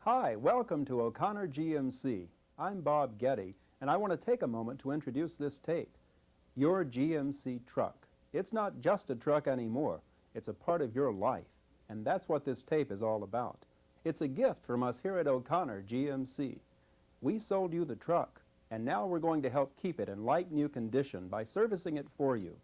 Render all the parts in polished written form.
Hi, welcome to O'Connor GMC. I'm Bob Getty, and I want to take a moment to introduce this tape, Your GMC Truck. It's not just a truck anymore, it's a part of your life, and that's what this tape is all about. It's a gift from us here at O'Connor GMC. We sold you the truck, and now we're going to help keep it in like-new condition by servicing it for you.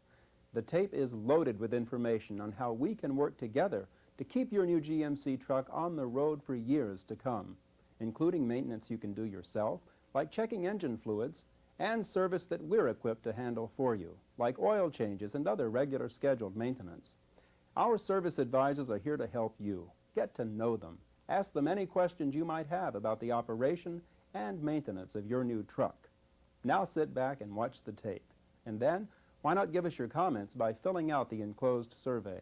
The tape is loaded with information on how we can work together to keep your new GMC truck on the road for years to come, including maintenance you can do yourself, like checking engine fluids, and service that we're equipped to handle for you, like oil changes and other regular scheduled maintenance. Our service advisors are here to help you. Get to know them. Ask them any questions you might have about the operation and maintenance of your new truck. Now sit back and watch the tape. And then, why not give us your comments by filling out the enclosed survey.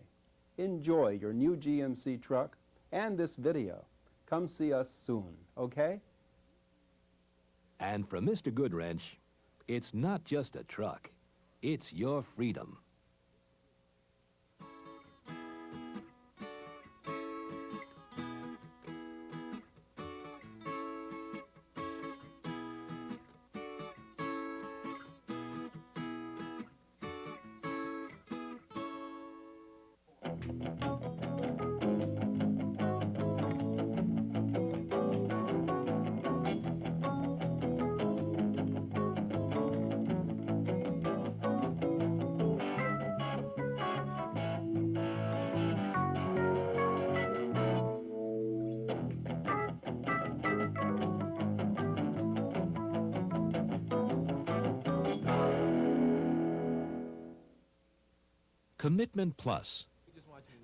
Enjoy your new GMC truck and this video. Come see us soon, okay? And from Mr. Goodwrench, it's not just a truck, it's your freedom. Commitment Plus.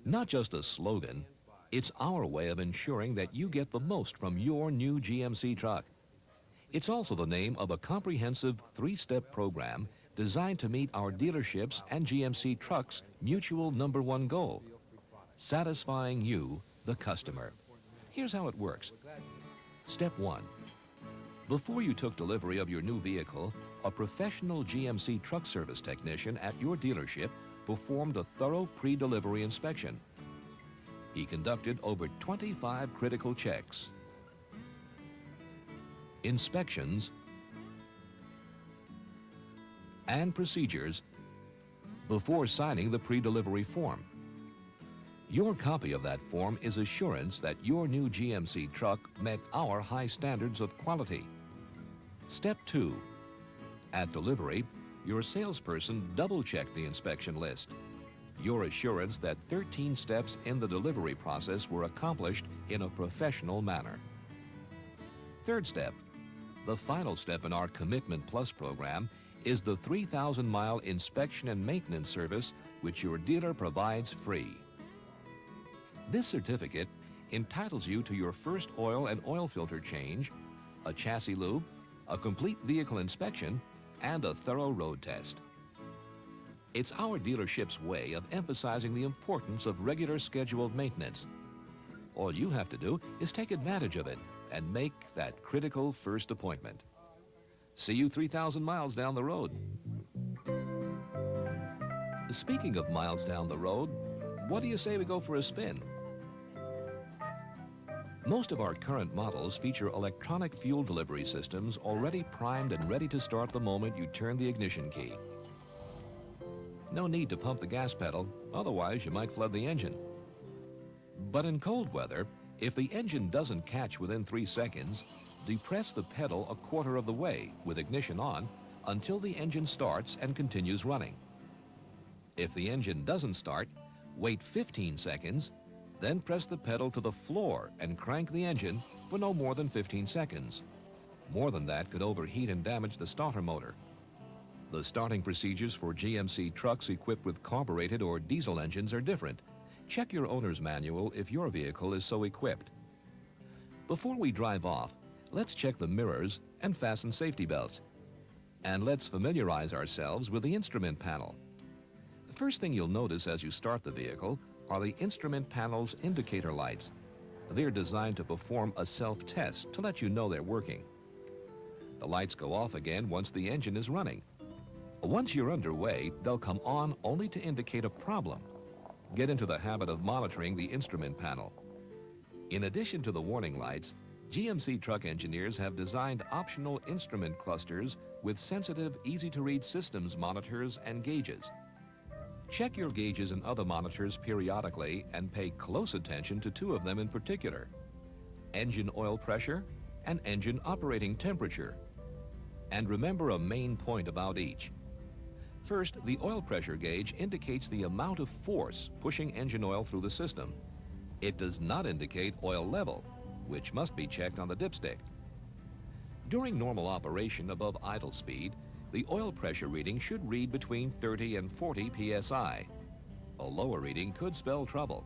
Not just a slogan, it's our way of ensuring that you get the most from your new GMC truck. It's also the name of a comprehensive three-step program designed to meet our dealerships and GMC trucks' mutual #1 goal, satisfying you, the customer. Here's how it works. Step 1. Before you took delivery of your new vehicle, a professional GMC truck service technician at your dealership performed a thorough pre-delivery inspection. He conducted over 25 critical checks, inspections, and procedures before signing the pre-delivery form. Your copy of that form is assurance that your new GMC truck met our high standards of quality. Step 2. At delivery, your salesperson double-checked the inspection list. Your assurance that 13 steps in the delivery process were accomplished in a professional manner. Third step. The final step in our Commitment Plus program is the 3,000-mile inspection and maintenance service which your dealer provides free. This certificate entitles you to your first oil and oil filter change, a chassis lube, a complete vehicle inspection, and a thorough road test. It's our dealership's way of emphasizing the importance of regular scheduled maintenance. All you have to do is take advantage of it and make that critical first appointment. See you 3,000 miles down the road. Speaking of miles down the road, what do you say we go for a spin? Most of our current models feature electronic fuel delivery systems already primed and ready to start the moment you turn the ignition key. No need to pump the gas pedal, otherwise you might flood the engine. But in cold weather, if the engine doesn't catch within 3 seconds, depress the pedal a quarter of the way with ignition on until the engine starts and continues running. If the engine doesn't start, wait 15 seconds, then press the pedal to the floor and crank the engine for no more than 15 seconds. More than that could overheat and damage the starter motor. The starting procedures for GMC trucks equipped with carbureted or diesel engines are different. Check your owner's manual if your vehicle is so equipped. Before we drive off, let's check the mirrors and fasten safety belts. And let's familiarize ourselves with the instrument panel. The first thing you'll notice as you start the vehicle are the instrument panel's indicator lights. They're designed to perform a self-test to let you know they're working. The lights go off again once the engine is running. Once you're underway, they'll come on only to indicate a problem. Get into the habit of monitoring the instrument panel. In addition to the warning lights, GMC truck engineers have designed optional instrument clusters with sensitive, easy-to-read systems monitors and gauges. Check your gauges and other monitors periodically and pay close attention to two of them in particular: engine oil pressure and engine operating temperature. And remember a main point about each. First, the oil pressure gauge indicates the amount of force pushing engine oil through the system. It does not indicate oil level, which must be checked on the dipstick. During normal operation above idle speed, the oil pressure reading should read between 30 and 40 psi. A lower reading could spell trouble.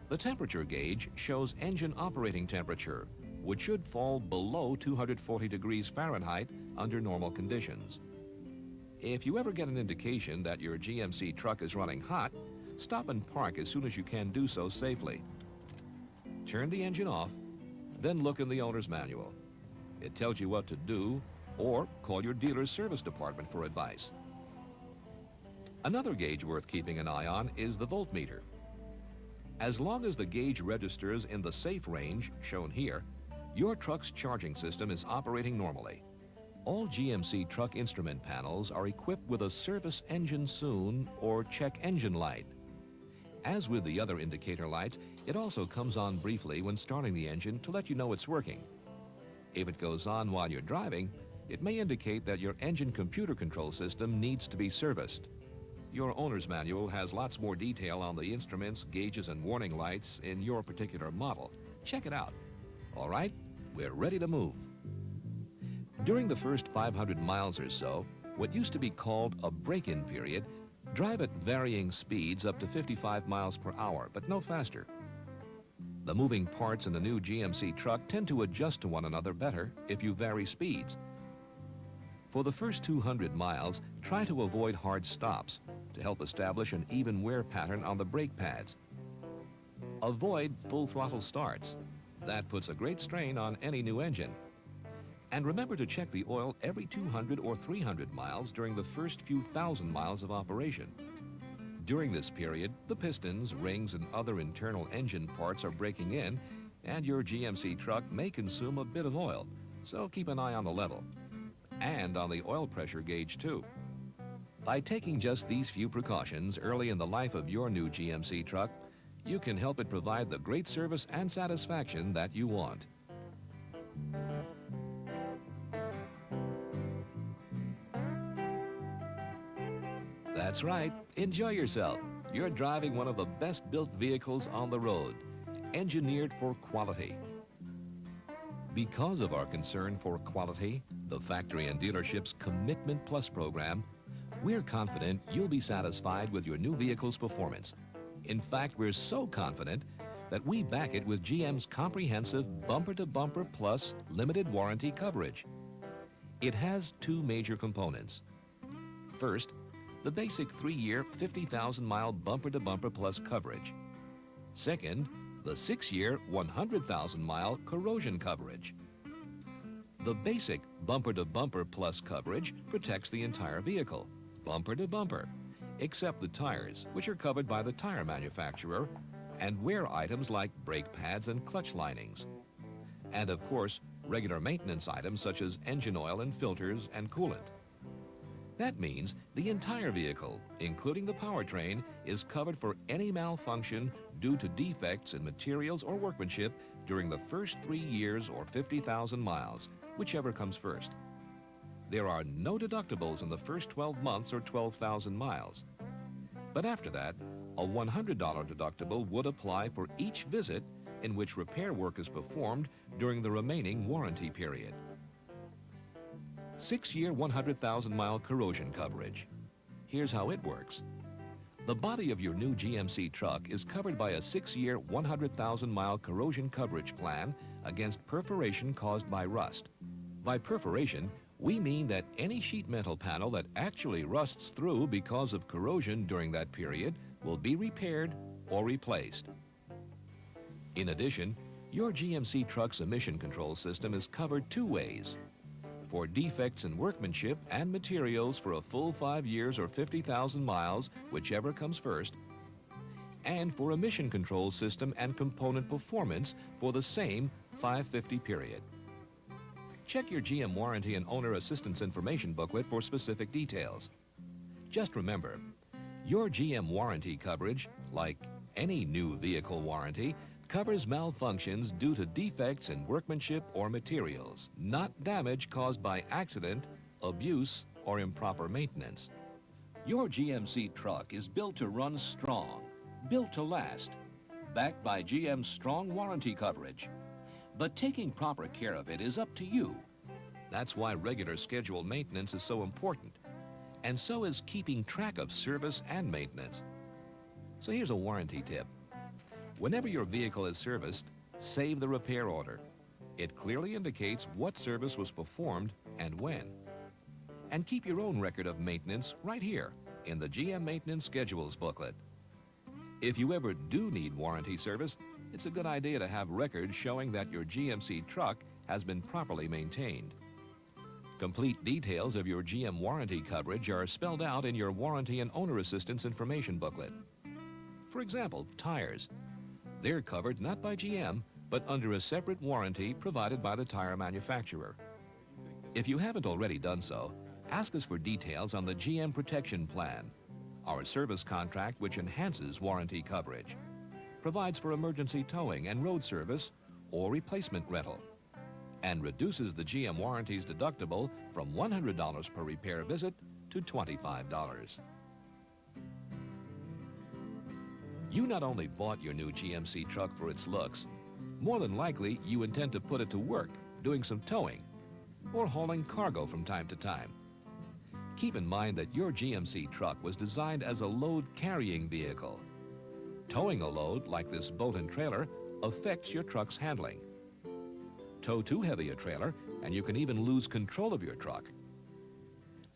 The temperature gauge shows engine operating temperature, which should fall below 240 degrees Fahrenheit under normal conditions. If you ever get an indication that your GMC truck is running hot, stop and park as soon as you can do so safely. Turn the engine off, then look in the owner's manual. It tells you what to do, or call your dealer's service department for advice. Another gauge worth keeping an eye on is the voltmeter. As long as the gauge registers in the safe range, shown here, your truck's charging system is operating normally. All GMC truck instrument panels are equipped with a service engine soon or check engine light. As with the other indicator lights, it also comes on briefly when starting the engine to let you know it's working. If it goes on while you're driving, it may indicate that your engine computer control system needs to be serviced. Your owner's manual has lots more detail on the instruments, gauges, and warning lights in your particular model. Check it out. All right, we're ready to move. During the first 500 miles or so, what used to be called a break-in period, drive at varying speeds up to 55 miles per hour, but no faster. The moving parts in the new GMC truck tend to adjust to one another better if you vary speeds. For the first 200 miles, try to avoid hard stops to help establish an even wear pattern on the brake pads. Avoid full throttle starts. That puts a great strain on any new engine. And remember to check the oil every 200 or 300 miles during the first few thousand miles of operation. During this period, the pistons, rings, and other internal engine parts are breaking in, and your GMC truck may consume a bit of oil, so keep an eye on the level. And on the oil pressure gauge, too. By taking just these few precautions early in the life of your new GMC truck, you can help it provide the great service and satisfaction that you want. That's right. Enjoy yourself. You're driving one of the best-built vehicles on the road, engineered for quality. Because of our concern for quality, the factory and dealership's Commitment Plus program, we're confident you'll be satisfied with your new vehicle's performance. In fact, we're so confident that we back it with GM's comprehensive Bumper-to-Bumper Plus limited warranty coverage. It has two major components. First, the basic 3-year, 50,000-mile Bumper-to-Bumper Plus coverage. Second, the 6-year, 100,000-mile corrosion coverage. The basic Bumper-to-Bumper Plus coverage protects the entire vehicle, bumper to bumper, except the tires, which are covered by the tire manufacturer, and wear items like brake pads and clutch linings. And of course, regular maintenance items such as engine oil and filters and coolant. That means the entire vehicle, including the powertrain, is covered for any malfunction due to defects in materials or workmanship during the first 3 years or 50,000 miles, whichever comes first. There are no deductibles in the first 12 months or 12,000 miles. But after that, a $100 deductible would apply for each visit in which repair work is performed during the remaining warranty period. 6-year, 100,000-mile corrosion coverage. Here's how it works. The body of your new GMC truck is covered by a 6-year, 100,000-mile corrosion coverage plan against perforation caused by rust. By perforation, we mean that any sheet metal panel that actually rusts through because of corrosion during that period will be repaired or replaced. In addition, your GMC truck's emission control system is covered 2 ways. For defects in workmanship and materials for a full 5 years or 50,000 miles, whichever comes first, and for emission control system and component performance for the same 550 period. Check your GM warranty and owner assistance information booklet for specific details. Just remember, your GM warranty coverage, like any new vehicle warranty, covers malfunctions due to defects in workmanship or materials, not damage caused by accident, abuse, or improper maintenance. Your GMC truck is built to run strong, built to last, backed by GM's strong warranty coverage. But taking proper care of it is up to you. That's why regular scheduled maintenance is so important. And so is keeping track of service and maintenance. So here's a warranty tip. Whenever your vehicle is serviced, save the repair order. It clearly indicates what service was performed and when. And keep your own record of maintenance right here in the GM Maintenance Schedules booklet. If you ever do need warranty service, it's a good idea to have records showing that your GMC truck has been properly maintained. Complete details of your GM warranty coverage are spelled out in your warranty and owner assistance information booklet. For example, tires. They're covered not by GM, but under a separate warranty provided by the tire manufacturer. If you haven't already done so, ask us for details on the GM Protection Plan, our service contract which enhances warranty coverage, provides for emergency towing and road service or replacement rental, and reduces the GM warranty's deductible from $100 per repair visit to $25. You not only bought your new GMC truck for its looks, more than likely you intend to put it to work doing some towing or hauling cargo from time to time. Keep in mind that your GMC truck was designed as a load-carrying vehicle. Towing a load like this boat and trailer affects your truck's handling. Tow too heavy a trailer, and you can even lose control of your truck.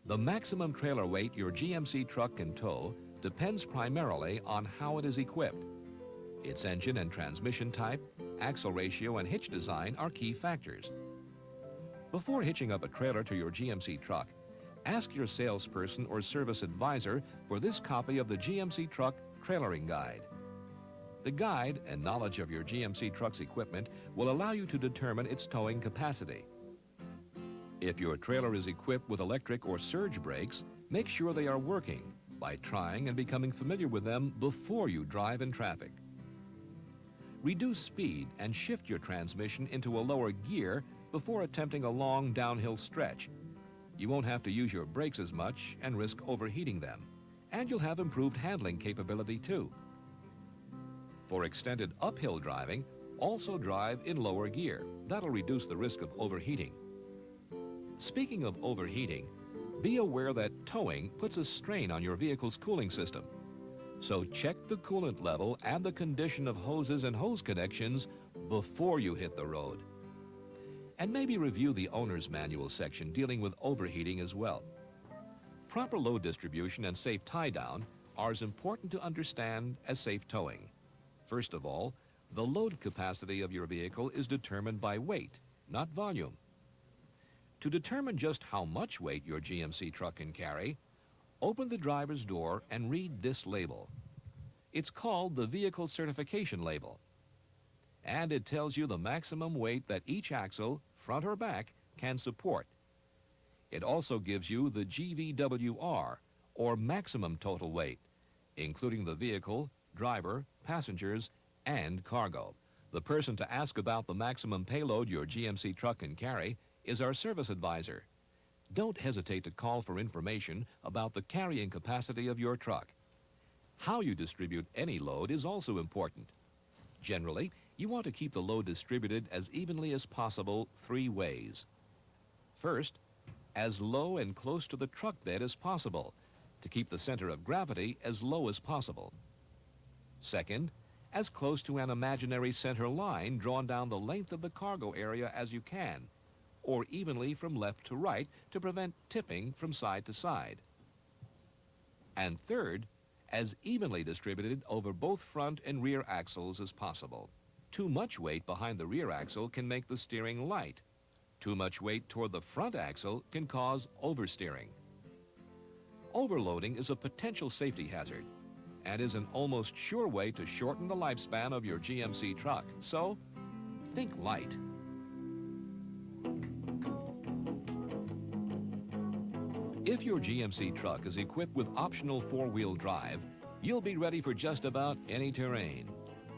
The maximum trailer weight your GMC truck can tow depends primarily on how it is equipped. Its engine and transmission type, axle ratio, and hitch design are key factors. Before hitching up a trailer to your GMC truck, ask your salesperson or service advisor for this copy of the GMC Truck Trailering Guide. The guide and knowledge of your GMC truck's equipment will allow you to determine its towing capacity. If your trailer is equipped with electric or surge brakes, make sure they are working by trying and becoming familiar with them before you drive in traffic. Reduce speed and shift your transmission into a lower gear before attempting a long downhill stretch. You won't have to use your brakes as much and risk overheating them. And you'll have improved handling capability too. For extended uphill driving, also drive in lower gear. That'll reduce the risk of overheating. Speaking of overheating, be aware that towing puts a strain on your vehicle's cooling system. So check the coolant level and the condition of hoses and hose connections before you hit the road. And maybe review the owner's manual section dealing with overheating as well. Proper load distribution and safe tie-down are as important to understand as safe towing. First of all, the load capacity of your vehicle is determined by weight, not volume. To determine just how much weight your GMC truck can carry, open the driver's door and read this label. It's called the Vehicle Certification Label. And it tells you the maximum weight that each axle, front or back, can support. It also gives you the GVWR, or maximum total weight, including the vehicle, driver, passengers, and cargo. The person to ask about the maximum payload your GMC truck can carry is our service advisor. Don't hesitate to call for information about the carrying capacity of your truck. How you distribute any load is also important. Generally, you want to keep the load distributed as evenly as possible 3 ways. First, as low and close to the truck bed as possible, to keep the center of gravity as low as possible. Second, as close to an imaginary center line drawn down the length of the cargo area as you can, or evenly from left to right to prevent tipping from side to side. And third, as evenly distributed over both front and rear axles as possible. Too much weight behind the rear axle can make the steering light. Too much weight toward the front axle can cause oversteering. Overloading is a potential safety hazard and is an almost sure way to shorten the lifespan of your GMC truck. So, think light. If your GMC truck is equipped with optional four-wheel drive, you'll be ready for just about any terrain.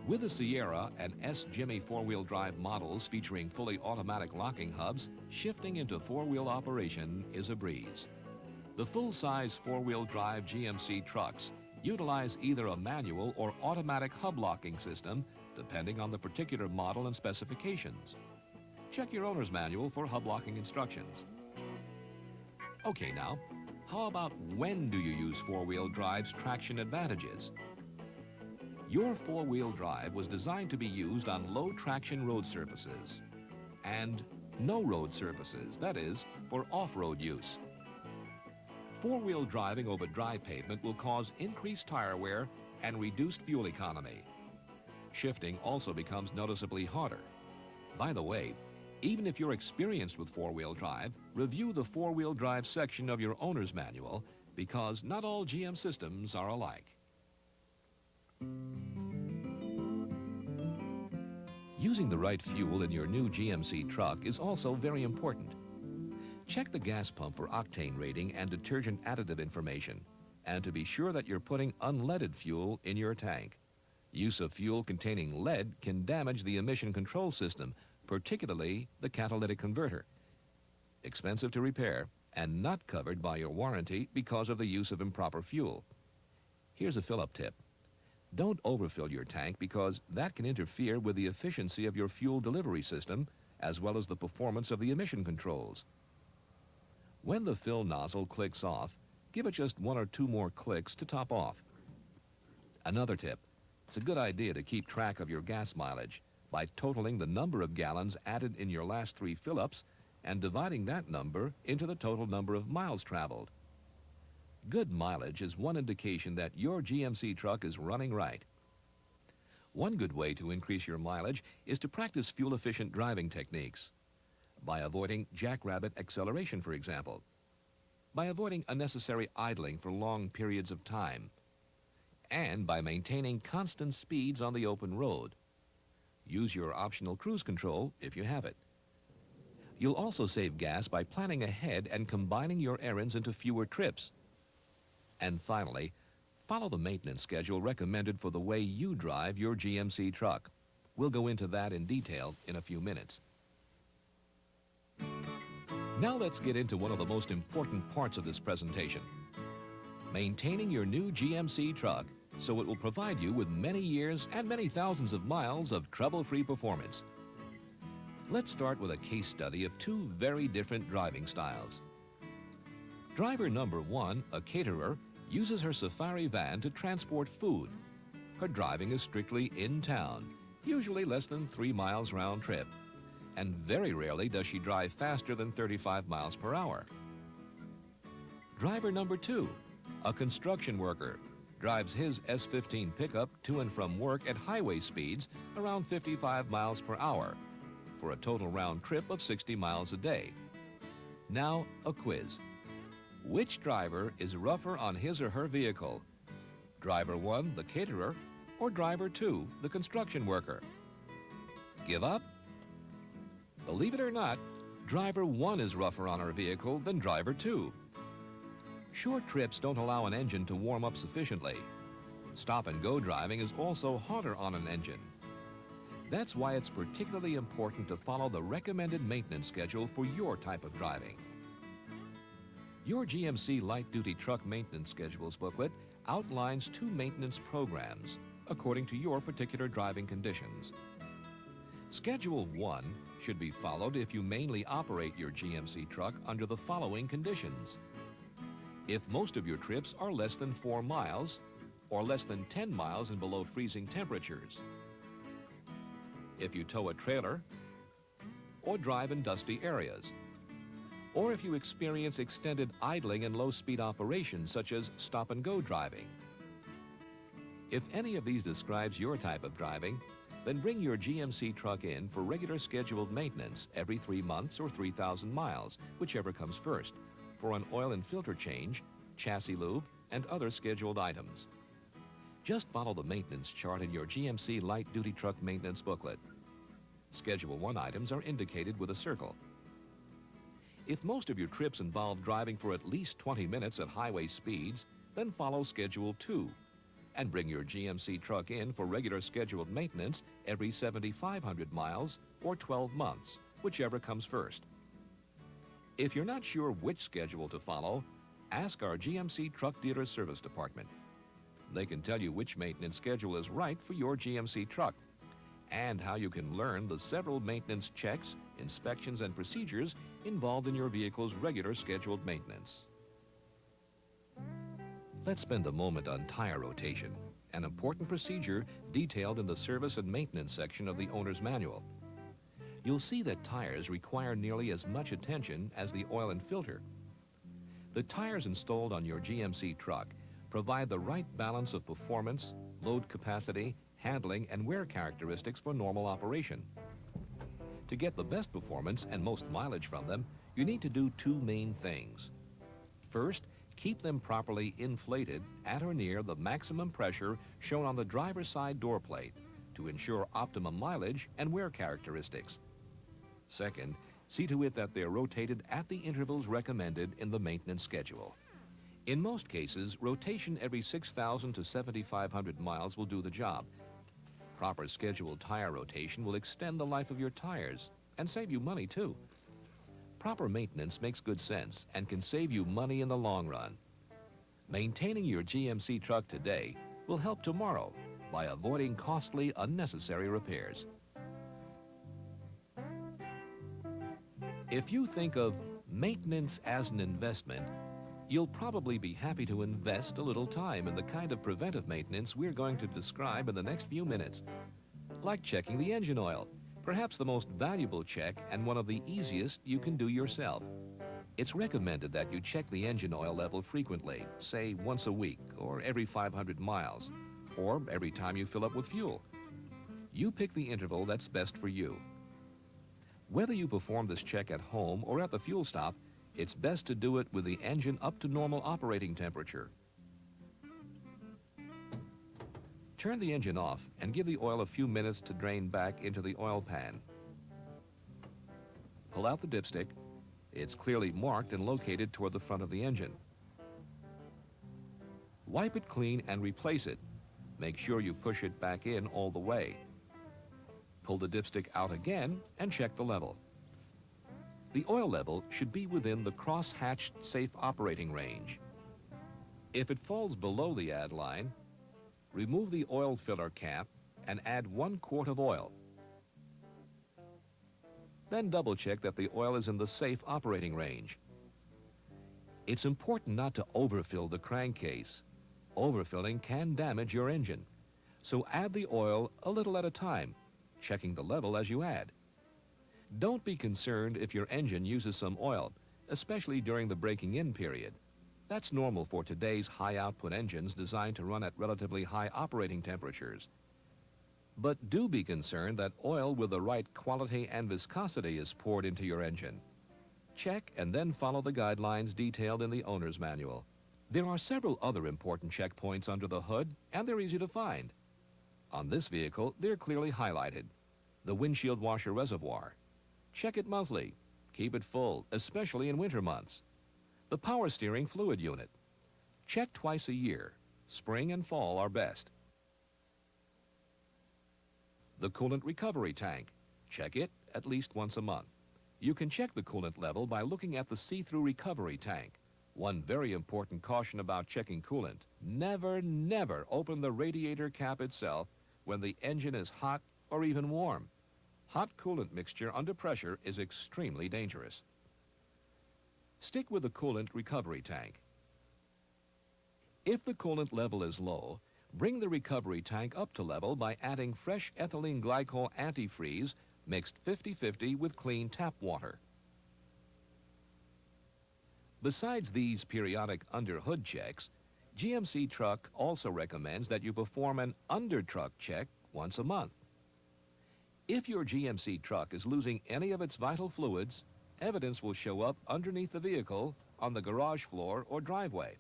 With the Sierra and S Jimmy four-wheel drive models featuring fully automatic locking hubs, shifting into four-wheel operation is a breeze. The full-size four-wheel drive GMC trucks utilize either a manual or automatic hub locking system, depending on the particular model and specifications. Check your owner's manual for hub locking instructions. Okay, now, how about when do you use four-wheel drive's traction advantages? Your four-wheel drive was designed to be used on low-traction road surfaces and no road surfaces, that is, for off-road use. Four-wheel driving over dry pavement will cause increased tire wear and reduced fuel economy. Shifting also becomes noticeably harder. By the way, even if you're experienced with four-wheel drive, review the four-wheel drive section of your owner's manual because not all GM systems are alike. Using the right fuel in your new GMC truck is also very important. Check the gas pump for octane rating and detergent additive information, and to be sure that you're putting unleaded fuel in your tank. Use of fuel containing lead can damage the emission control system, particularly the catalytic converter. Expensive to repair and not covered by your warranty because of the use of improper fuel. Here's a fill-up tip. Don't overfill your tank because that can interfere with the efficiency of your fuel delivery system as well as the performance of the emission controls. When the fill nozzle clicks off, give it just one or two more clicks to top off. Another tip, it's a good idea to keep track of your gas mileage by totaling the number of gallons added in your last 3 fill-ups and dividing that number into the total number of miles traveled. Good mileage is one indication that your GMC truck is running right. One good way to increase your mileage is to practice fuel-efficient driving techniques. By avoiding jackrabbit acceleration, for example. By avoiding unnecessary idling for long periods of time. And by maintaining constant speeds on the open road. Use your optional cruise control if you have it. You'll also save gas by planning ahead and combining your errands into fewer trips. And finally, follow the maintenance schedule recommended for the way you drive your GMC truck. We'll go into that in detail in a few minutes. Now let's get into one of the most important parts of this presentation. Maintaining your new GMC truck so it will provide you with many years and many thousands of miles of trouble-free performance. Let's start with a case study of 2 very different driving styles. Driver number 1, a caterer, uses her safari van to transport food. Her driving is strictly in town, usually less than 3 miles round trip. And very rarely does she drive faster than 35 miles per hour. Driver number 2, a construction worker, drives his S15 pickup to and from work at highway speeds around 55 miles per hour for a total round trip of 60 miles a day. Now, a quiz. Which driver is rougher on his or her vehicle? Driver 1, the caterer, or driver 2, the construction worker? Give up? Believe it or not, driver 1 is rougher on her vehicle than driver 2. Short trips don't allow an engine to warm up sufficiently. Stop-and-go driving is also harder on an engine. That's why it's particularly important to follow the recommended maintenance schedule for your type of driving. Your GMC light-duty truck maintenance schedules booklet outlines 2 maintenance programs according to your particular driving conditions. Schedule 1 should be followed if you mainly operate your GMC truck under the following conditions. If most of your trips are less than 4 miles or less than 10 miles in below freezing temperatures. If you tow a trailer or drive in dusty areas. Or if you experience extended idling and low-speed operations such as stop-and-go driving. If any of these describes your type of driving, then bring your GMC truck in for regular scheduled maintenance every 3 months or 3,000 miles, whichever comes first, for an oil and filter change, chassis lube, and other scheduled items. Just follow the maintenance chart in your GMC light-duty truck maintenance booklet. Schedule 1 items are indicated with a circle. If most of your trips involve driving for at least 20 minutes at highway speeds, then follow Schedule 2 and bring your GMC truck in for regular scheduled maintenance every 7,500 miles or 12 months, whichever comes first. If you're not sure which schedule to follow, ask our GMC Truck Dealer Service Department. They can tell you which maintenance schedule is right for your GMC truck and how you can learn the several maintenance checks, inspections, and procedures involved in your vehicle's regular scheduled maintenance. Let's spend a moment on tire rotation, an important procedure detailed in the service and maintenance section of the owner's manual. You'll see that tires require nearly as much attention as the oil and filter. The tires installed on your GMC truck provide the right balance of performance, load capacity, handling, and wear characteristics for normal operation. To get the best performance and most mileage from them, you need to do two main things. First, keep them properly inflated at or near the maximum pressure shown on the driver's side door plate to ensure optimum mileage and wear characteristics. Second, see to it that they're rotated at the intervals recommended in the maintenance schedule. In most cases, rotation every 6,000 to 7,500 miles will do the job. Proper scheduled tire rotation will extend the life of your tires and save you money too. Proper maintenance makes good sense and can save you money in the long run. Maintaining your GMC truck today will help tomorrow by avoiding costly, unnecessary repairs. If you think of maintenance as an investment, you'll probably be happy to invest a little time in the kind of preventive maintenance we're going to describe in the next few minutes. Like checking the engine oil, perhaps the most valuable check and one of the easiest you can do yourself. It's recommended that you check the engine oil level frequently, say once a week or every 500 miles, or every time you fill up with fuel. You pick the interval that's best for you. Whether you perform this check at home or at the fuel stop, it's best to do it with the engine up to normal operating temperature. Turn the engine off and give the oil a few minutes to drain back into the oil pan. Pull out the dipstick. It's clearly marked and located toward the front of the engine. Wipe it clean and replace it. Make sure you push it back in all the way. Pull the dipstick out again and check the level. The oil level should be within the cross-hatched safe operating range. If it falls below the add line, remove the oil filler cap and add 1 quart of oil. Then double check that the oil is in the safe operating range. It's important not to overfill the crankcase. Overfilling can damage your engine. So add the oil a little at a time, checking the level as you add. Don't be concerned if your engine uses some oil, especially during the breaking in period. That's normal for today's high-output engines designed to run at relatively high operating temperatures. But do be concerned that oil with the right quality and viscosity is poured into your engine. Check and then follow the guidelines detailed in the owner's manual. There are several other important checkpoints under the hood, and they're easy to find. On this vehicle, they're clearly highlighted. The windshield washer reservoir. Check it monthly. Keep it full, especially in winter months. The power steering fluid unit. Check twice a year. Spring and fall are best. The coolant recovery tank. Check it at least once a month. You can check the coolant level by looking at the see-through recovery tank. One very important caution about checking coolant: never, never open the radiator cap itself when the engine is hot or even warm. Hot coolant mixture under pressure is extremely dangerous. Stick with the coolant recovery tank. If the coolant level is low, bring the recovery tank up to level by adding fresh ethylene glycol antifreeze mixed 50-50 with clean tap water. Besides these periodic under-hood checks, GMC Truck also recommends that you perform an under-truck check once a month. If your GMC truck is losing any of its vital fluids, evidence will show up underneath the vehicle, on the garage floor or driveway.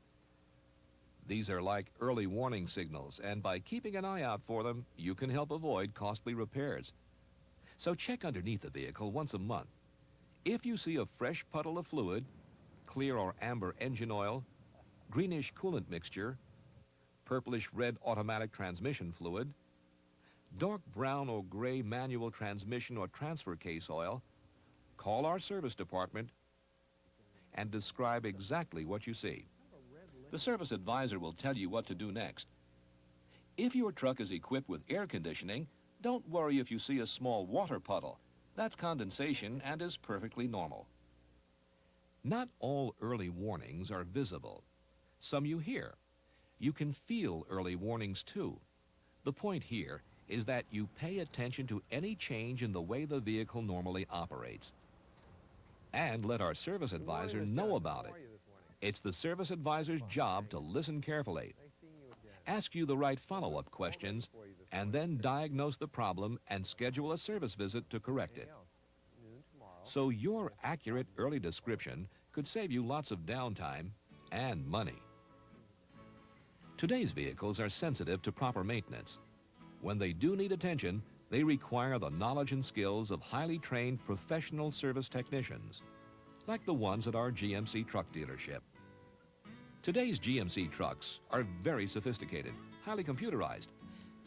These are like early warning signals, and by keeping an eye out for them, you can help avoid costly repairs. So check underneath the vehicle once a month. If you see a fresh puddle of fluid, clear or amber engine oil, greenish coolant mixture, purplish red automatic transmission fluid, dark brown or gray manual transmission or transfer case oil, call our service department and describe exactly what you see. The service advisor will tell you what to do next. If your truck is equipped with air conditioning, don't worry if you see a small water puddle. That's condensation and is perfectly normal. Not all early warnings are visible. Some you hear. You can feel early warnings too. The point here is that you pay attention to any change in the way the vehicle normally operates. And let our service advisor know about it. It's the service advisor's job to listen carefully, ask you the right follow-up questions, and then diagnose the problem and schedule a service visit to correct it. So your accurate early description could save you lots of downtime and money. Today's vehicles are sensitive to proper maintenance. When they do need attention, they require the knowledge and skills of highly trained professional service technicians, like the ones at our GMC truck dealership. Today's GMC trucks are very sophisticated, highly computerized.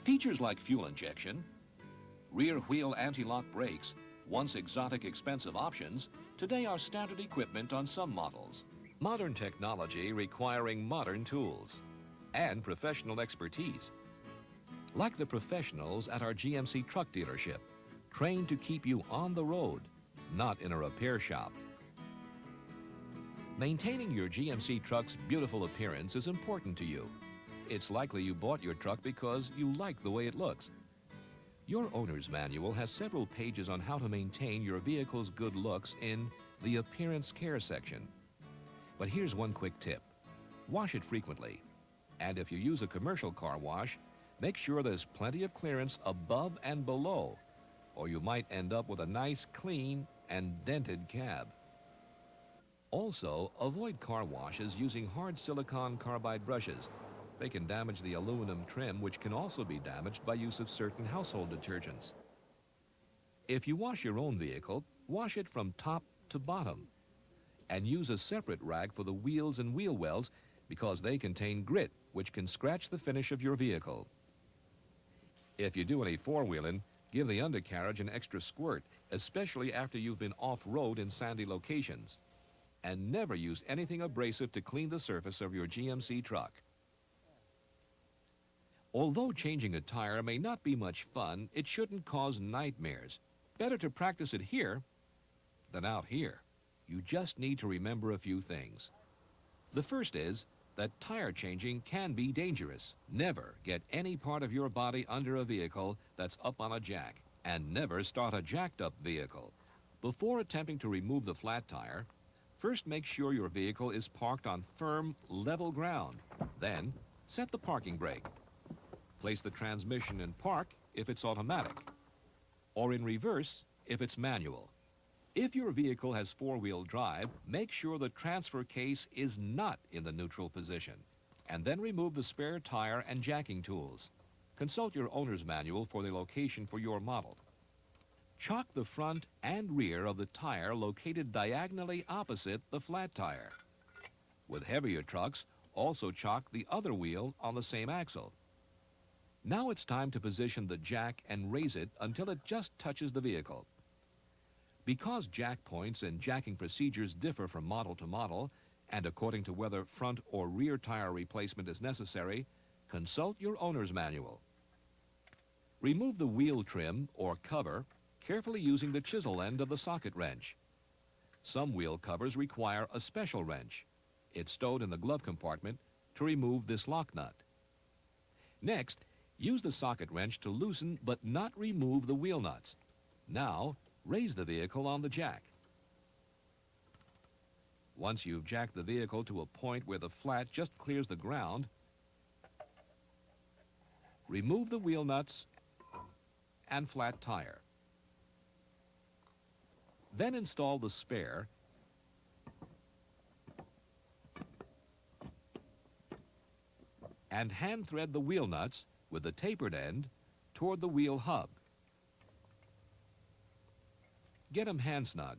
Features like fuel injection, rear wheel anti-lock brakes, once exotic expensive options, today are standard equipment on some models. Modern technology requiring modern tools and professional expertise. Like the professionals at our GMC truck dealership, trained to keep you on the road, not in a repair shop. Maintaining your GMC truck's beautiful appearance is important to you. It's likely you bought your truck because you like the way it looks. Your owner's manual has several pages on how to maintain your vehicle's good looks in the appearance care section. But here's one quick tip. Wash it frequently. And if you use a commercial car wash, make sure there's plenty of clearance above and below, or you might end up with a nice, clean, and dented cab. Also, avoid car washes using hard silicon carbide brushes. They can damage the aluminum trim, which can also be damaged by use of certain household detergents. If you wash your own vehicle, wash it from top to bottom, and use a separate rag for the wheels and wheel wells because they contain grit, which can scratch the finish of your vehicle. If you do any four-wheeling, give the undercarriage an extra squirt, especially after you've been off-road in sandy locations. And never use anything abrasive to clean the surface of your GMC truck. Although changing a tire may not be much fun, it shouldn't cause nightmares. Better to practice it here than out here. You just need to remember a few things. The first is that tire changing can be dangerous. Never get any part of your body under a vehicle that's up on a jack, and never start a jacked up vehicle. Before attempting to remove the flat tire, first make sure your vehicle is parked on firm, level ground. Then, set the parking brake. Place the transmission in park if it's automatic, or in reverse if it's manual. If your vehicle has four-wheel drive, make sure the transfer case is not in the neutral position, and then remove the spare tire and jacking tools. Consult your owner's manual for the location for your model. Chock the front and rear of the tire located diagonally opposite the flat tire. With heavier trucks, also chock the other wheel on the same axle. Now it's time to position the jack and raise it until it just touches the vehicle. Because jack points and jacking procedures differ from model to model, and according to whether front or rear tire replacement is necessary, consult your owner's manual. Remove the wheel trim or cover, carefully using the chisel end of the socket wrench. Some wheel covers require a special wrench. It's stowed in the glove compartment to remove this lock nut. Next, use the socket wrench to loosen but not remove the wheel nuts. Now, raise the vehicle on the jack. Once you've jacked the vehicle to a point where the flat just clears the ground, remove the wheel nuts and flat tire. Then install the spare and hand thread the wheel nuts with the tapered end toward the wheel hub. Get them hand snug.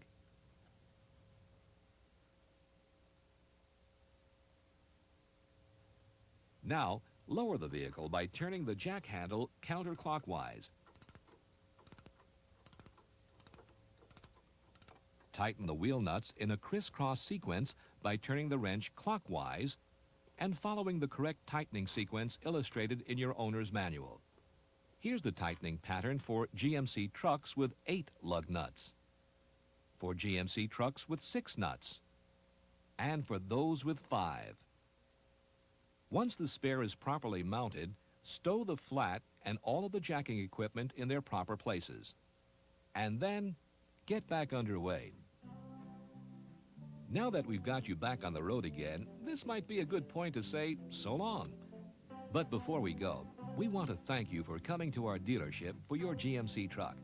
Now, lower the vehicle by turning the jack handle counterclockwise. Tighten the wheel nuts in a crisscross sequence by turning the wrench clockwise and following the correct tightening sequence illustrated in your owner's manual. Here's the tightening pattern for GMC trucks with 8 lug nuts, for GMC trucks with 6 nuts, and for those with 5. Once the spare is properly mounted, stow the flat and all of the jacking equipment in their proper places. And then, get back underway. Now that we've got you back on the road again, this might be a good point to say so long. But before we go, we want to thank you for coming to our dealership for your GMC truck.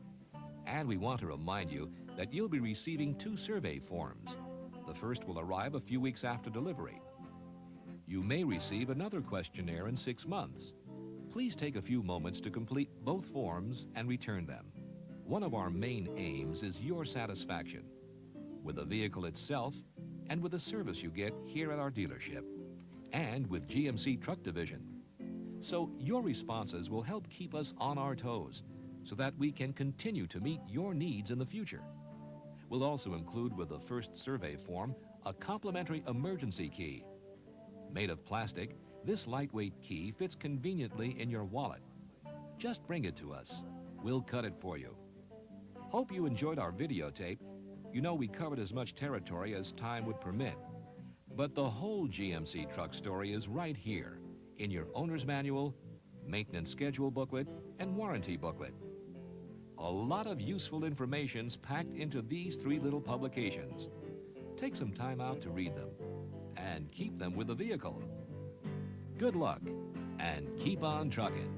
And we want to remind you that you'll be receiving 2 survey forms. The first will arrive a few weeks after delivery. You may receive another questionnaire in 6 months. Please take a few moments to complete both forms and return them. One of our main aims is your satisfaction with the vehicle itself and with the service you get here at our dealership and with GMC Truck Division. So your responses will help keep us on our toes so that we can continue to meet your needs in the future. We'll also include with the first survey form a complimentary emergency key. Made of plastic, this lightweight key fits conveniently in your wallet. Just bring it to us. We'll cut it for you. Hope you enjoyed our videotape. You know we covered as much territory as time would permit. But the whole GMC truck story is right here in your owner's manual, maintenance schedule booklet, and warranty booklet. A lot of useful information's packed into these 3 little publications. Take some time out to read them and keep them with the vehicle. Good luck and keep on trucking.